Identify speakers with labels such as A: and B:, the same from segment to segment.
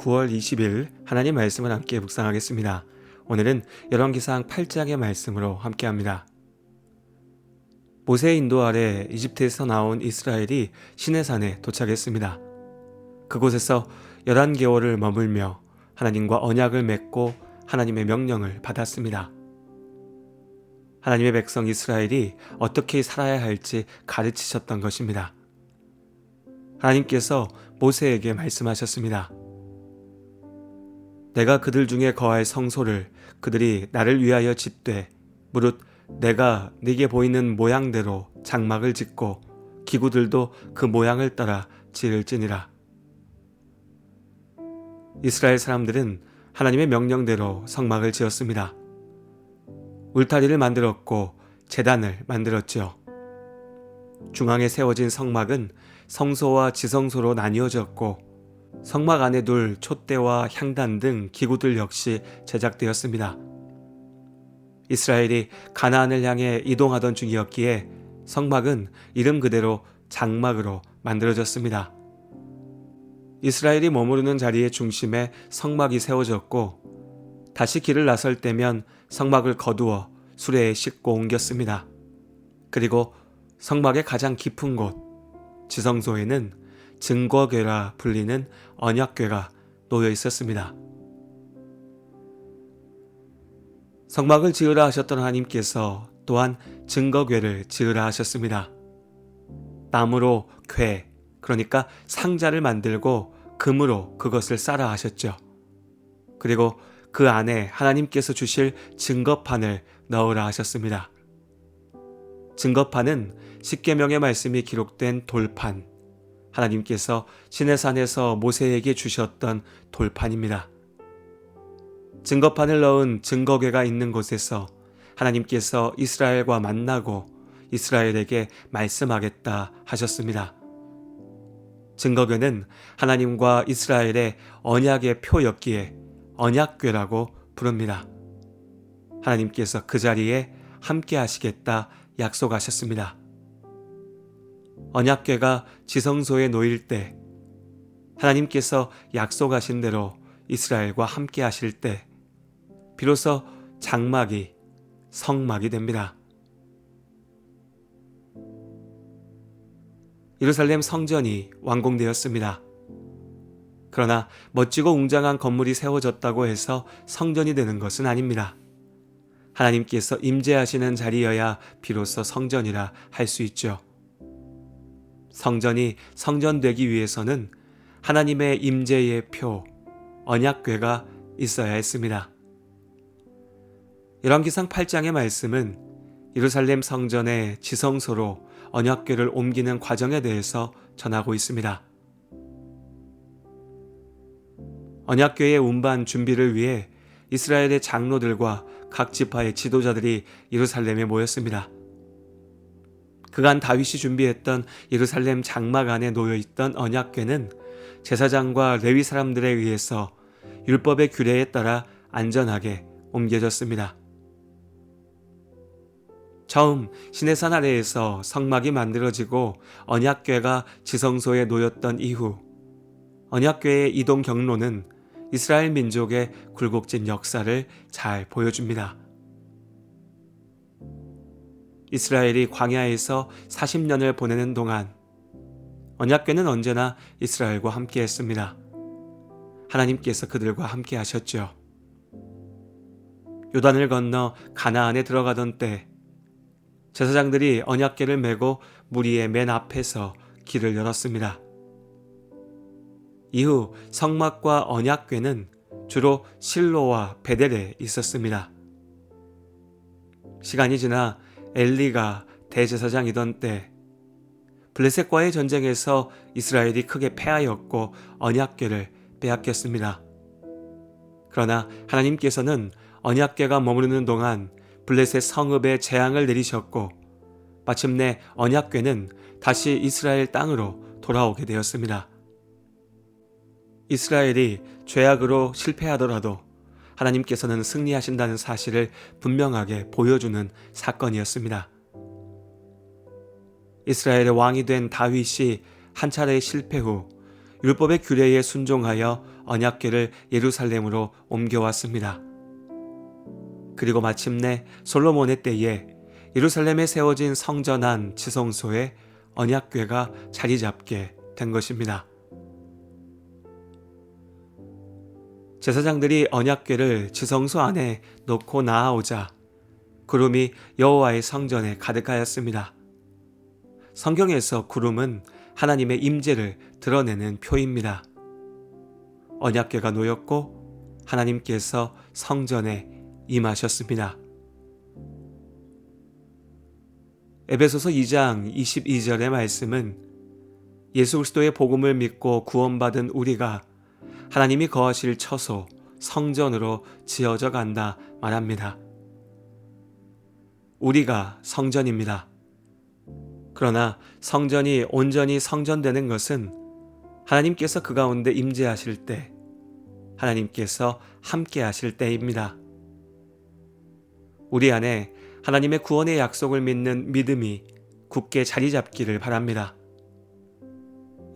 A: 9월 20일 하나님 말씀을 함께 묵상하겠습니다. 오늘은 열왕기상 8장의 말씀으로 함께합니다. 모세의 인도 아래 이집트에서 나온 이스라엘이 시내산에 도착했습니다. 그곳에서 11개월을 머물며 하나님과 언약을 맺고 하나님의 명령을 받았습니다. 하나님의 백성 이스라엘이 어떻게 살아야 할지 가르치셨던 것입니다. 하나님께서 모세에게 말씀하셨습니다. 내가 그들 중에 거할 성소를 그들이 나를 위하여 짓되 무릇 내가 네게 보이는 모양대로 장막을 짓고 기구들도 그 모양을 따라 지을지니라. 이스라엘 사람들은 하나님의 명령대로 성막을 지었습니다. 울타리를 만들었고 제단을 만들었죠. 중앙에 세워진 성막은 성소와 지성소로 나뉘어졌고 성막 안에 둘 촛대와 향단 등 기구들 역시 제작되었습니다. 이스라엘이 가나안을 향해 이동하던 중이었기에 성막은 이름 그대로 장막으로 만들어졌습니다. 이스라엘이 머무르는 자리의 중심에 성막이 세워졌고 다시 길을 나설 때면 성막을 거두어 수레에 싣고 옮겼습니다. 그리고 성막의 가장 깊은 곳 지성소에는 증거궤라 불리는 언약궤가 놓여 있었습니다. 성막을 지으라 하셨던 하나님께서 또한 증거궤를 지으라 하셨습니다. 나무로 궤, 그러니까 상자를 만들고 금으로 그것을 싸라 하셨죠. 그리고 그 안에 하나님께서 주실 증거판을 넣으라 하셨습니다. 증거판은 십계명의 말씀이 기록된 돌판, 하나님께서 시내산에서 모세에게 주셨던 돌판입니다. 증거판을 넣은 증거궤가 있는 곳에서 하나님께서 이스라엘과 만나고 이스라엘에게 말씀하겠다 하셨습니다. 증거궤는 하나님과 이스라엘의 언약의 표였기에 언약궤라고 부릅니다. 하나님께서 그 자리에 함께 하시겠다 약속하셨습니다. 언약궤가 지성소에 놓일 때 하나님께서 약속하신 대로 이스라엘과 함께 하실 때 비로소 장막이 성막이 됩니다. 예루살렘 성전이 완공되었습니다. 그러나 멋지고 웅장한 건물이 세워졌다고 해서 성전이 되는 것은 아닙니다. 하나님께서 임재하시는 자리여야 비로소 성전이라 할 수 있죠. 성전이 성전되기 위해서는 하나님의 임재의 표, 언약궤가 있어야 했습니다. 열왕기상 8장의 말씀은 예루살렘 성전의 지성소로 언약궤를 옮기는 과정에 대해서 전하고 있습니다. 언약궤의 운반 준비를 위해 이스라엘의 장로들과 각 지파의 지도자들이 예루살렘에 모였습니다. 그간 다윗이 준비했던 예루살렘 장막 안에 놓여있던 언약궤는 제사장과 레위 사람들에 의해서 율법의 규례에 따라 안전하게 옮겨졌습니다. 처음 시내산 아래에서 성막이 만들어지고 언약궤가 지성소에 놓였던 이후 언약궤의 이동 경로는 이스라엘 민족의 굴곡진 역사를 잘 보여줍니다. 이스라엘이 광야에서 40년을 보내는 동안 언약궤는 언제나 이스라엘과 함께 했습니다. 하나님께서 그들과 함께 하셨죠. 요단을 건너 가나안에 들어가던 때 제사장들이 언약궤를 메고 무리의 맨 앞에서 길을 열었습니다. 이후 성막과 언약궤는 주로 실로와 베델에 있었습니다. 시간이 지나 엘리가 대제사장이던 때 블레셋과의 전쟁에서 이스라엘이 크게 패하였고 언약궤를 빼앗겼습니다. 그러나 하나님께서는 언약궤가 머무르는 동안 블레셋 성읍에 재앙을 내리셨고 마침내 언약궤는 다시 이스라엘 땅으로 돌아오게 되었습니다. 이스라엘이 죄악으로 실패하더라도 하나님께서는 승리하신다는 사실을 분명하게 보여주는 사건이었습니다. 이스라엘의 왕이 된 다윗이 한 차례의 실패 후 율법의 규례에 순종하여 언약궤를 예루살렘으로 옮겨왔습니다. 그리고 마침내 솔로몬의 때에 예루살렘에 세워진 성전 안 지성소에 언약궤가 자리 잡게 된 것입니다. 제사장들이 언약궤를 지성소 안에 놓고 나아오자 구름이 여호와의 성전에 가득하였습니다. 성경에서 구름은 하나님의 임재를 드러내는 표입니다. 언약궤가 놓였고 하나님께서 성전에 임하셨습니다. 에베소서 2장 22절의 말씀은 예수 그리스도의 복음을 믿고 구원받은 우리가 하나님이 거하실 처소 성전으로 지어져 간다 말합니다. 우리가 성전입니다. 그러나 성전이 온전히 성전되는 것은 하나님께서 그 가운데 임재하실 때, 하나님께서 함께 하실 때입니다. 우리 안에 하나님의 구원의 약속을 믿는 믿음이 굳게 자리 잡기를 바랍니다.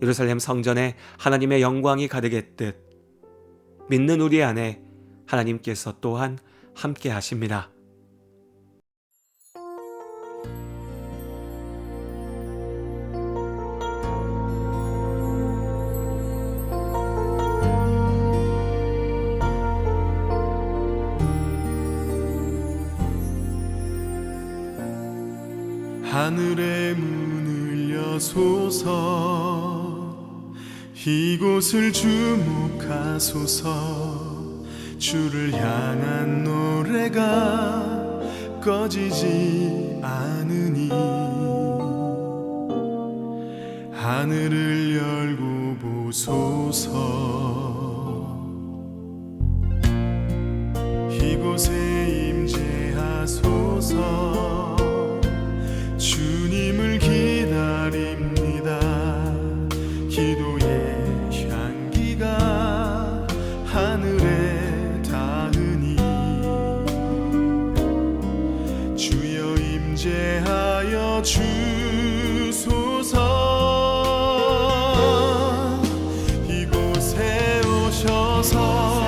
A: 예루살렘 성전에 하나님의 영광이 가득했듯 믿는 우리 안에 하나님께서 또한 함께 하십니다.
B: 하늘의 문을 여소서 이곳을 주목하소서 주를 향한 노래가 꺼지지 않으니 하늘을 열고 보소서 이곳에 임재하소서 주님을 기다립니다. 기도의 향기가 하늘에 닿으니 주여 임재하여 주소서 이곳에 오셔서